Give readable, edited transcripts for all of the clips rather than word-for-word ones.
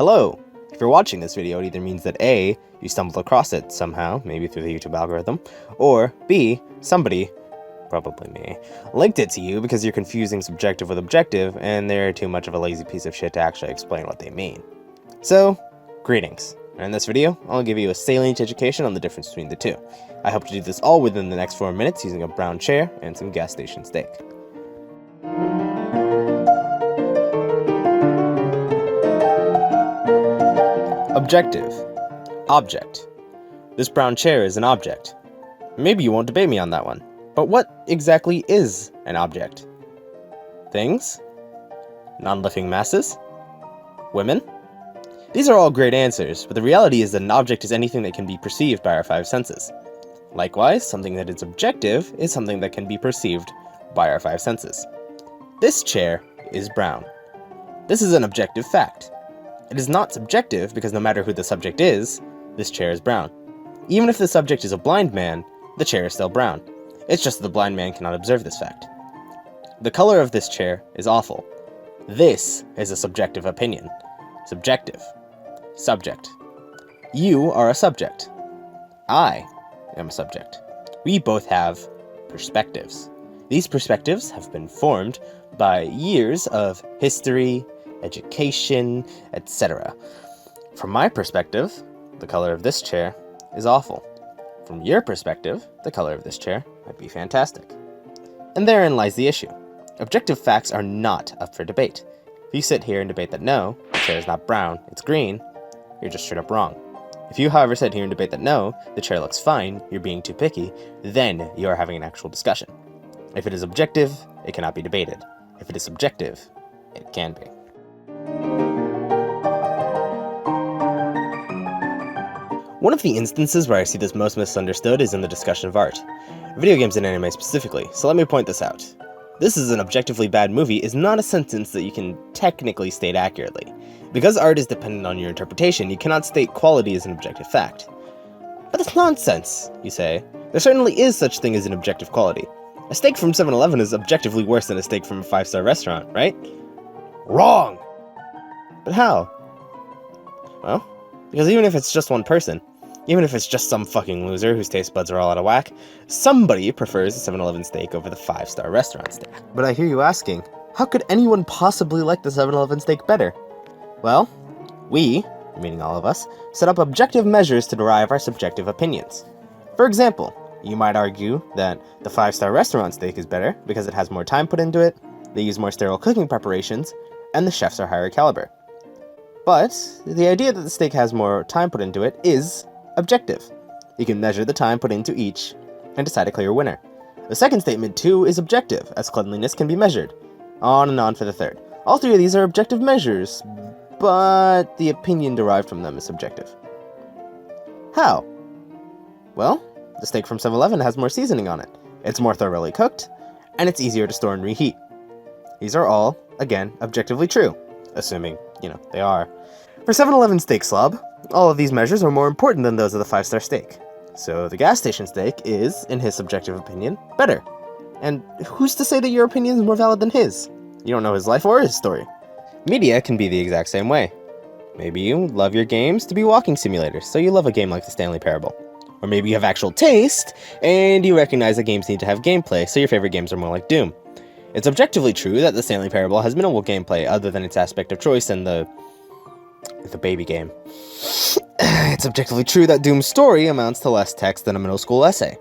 Hello! If you're watching this video, it either means that A, you stumbled across it somehow, maybe through the YouTube algorithm, or B, somebody, probably me, linked it to you because you're confusing subjective with objective, and they're too much of a lazy piece of shit to actually explain what they mean. So, greetings. And in this video, I'll give you a salient education on the difference between the two. I hope to do this all within the next 4 minutes using a brown chair and some gas station steak. Objective. Object. This brown chair is an object. Maybe you won't debate me on that one, but what exactly is an object? Things? Non-living masses? Women? These are all great answers, but the reality is that an object is anything that can be perceived by our five senses. Likewise, something that is objective is something that can be perceived by our five senses. This chair is brown. This is an objective fact. It is not subjective because no matter who the subject is, this chair is brown. Even if the subject is a blind man, the chair is still brown. It's just that the blind man cannot observe this fact. The color of this chair is awful. This is a subjective opinion. Subjective. Subject. You are a subject. I am a subject. We both have perspectives. These perspectives have been formed by years of history, education, etc. From my perspective, the color of this chair is awful. From your perspective, the color of this chair might be fantastic. And therein lies the issue. Objective facts are not up for debate. If you sit here and debate that no, the chair is not brown, it's green, you're just straight up wrong. If you, however, sit here and debate that no, the chair looks fine, you're being too picky, then you are having an actual discussion. If it is objective, it cannot be debated. If it is subjective, it can be. One of the instances where I see this most misunderstood is in the discussion of art. Video games and anime specifically, so let me point this out. This is an objectively bad movie is not a sentence that you can technically state accurately. Because art is dependent on your interpretation, you cannot state quality as an objective fact. But that's nonsense, you say. There certainly is such thing as an objective quality. A steak from 7-Eleven is objectively worse than a steak from a 5-star restaurant, right? Wrong! But how? Well, because even if it's just one person, even if it's just some fucking loser whose taste buds are all out of whack, somebody prefers a 7-Eleven steak over the 5-star restaurant steak. But I hear you asking, how could anyone possibly like the 7-Eleven steak better? Well, we, meaning all of us, set up objective measures to derive our subjective opinions. For example, you might argue that the 5-star restaurant steak is better because it has more time put into it, they use more sterile cooking preparations, and the chefs are higher caliber. But the idea that the steak has more time put into it is objective. You can measure the time put into each and decide a clear winner. The second statement, too, is objective, as cleanliness can be measured. On and on for the third. All three of these are objective measures, but the opinion derived from them is subjective. How? Well, the steak from 7-Eleven has more seasoning on it, it's more thoroughly cooked, and it's easier to store and reheat. These are all, again, objectively true, assuming, they are. For 7-Eleven steak slob, all of these measures are more important than those of the 5-star steak. So the gas station steak is, in his subjective opinion, better. And who's to say that your opinion is more valid than his? You don't know his life or his story. Media can be the exact same way. Maybe you love your games to be walking simulators, so you love a game like the Stanley Parable. Or maybe you have actual taste, and you recognize that games need to have gameplay, so your favorite games are more like Doom. It's objectively true that the Stanley Parable has minimal gameplay other than its aspect of choice and the baby game. It's objectively true that Doom's story amounts to less text than a middle school essay.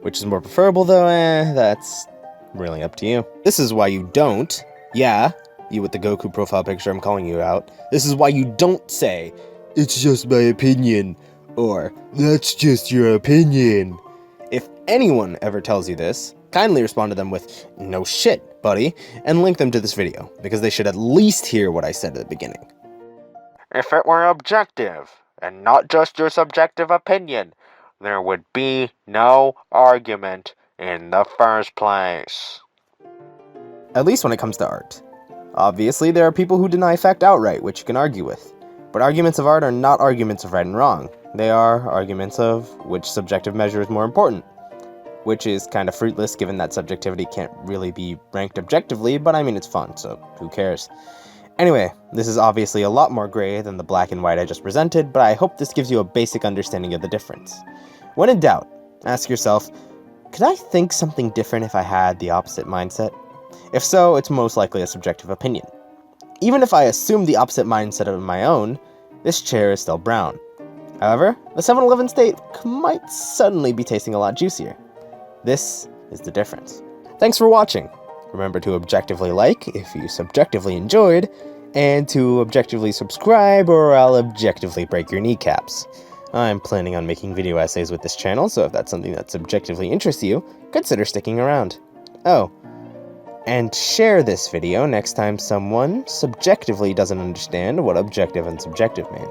Which is more preferable though, that's really up to you. This is why you don't, you with the Goku profile picture, I'm calling you out. This is why you don't say, it's just my opinion, or that's just your opinion. If anyone ever tells you this, kindly respond to them with, no shit, buddy, and link them to this video, because they should at least hear what I said at the beginning. If it were objective, and not just your subjective opinion, there would be no argument in the first place. At least when it comes to art. Obviously, there are people who deny fact outright, which you can argue with. But arguments of art are not arguments of right and wrong. They are arguments of which subjective measure is more important. Which is kind of fruitless given that subjectivity can't really be ranked objectively, but I mean it's fun, so who cares. Anyway, this is obviously a lot more gray than the black and white I just presented, but I hope this gives you a basic understanding of the difference. When in doubt, ask yourself, could I think something different if I had the opposite mindset? If so, it's most likely a subjective opinion. Even if I assume the opposite mindset of my own, this chair is still brown. However, the 7-Eleven steak might suddenly be tasting a lot juicier. This is the difference. Thanks for watching. Remember to objectively like if you subjectively enjoyed, and to objectively subscribe or I'll objectively break your kneecaps. I'm planning on making video essays with this channel, so if that's something that subjectively interests you, consider sticking around. Oh, and share this video next time someone subjectively doesn't understand what objective and subjective mean.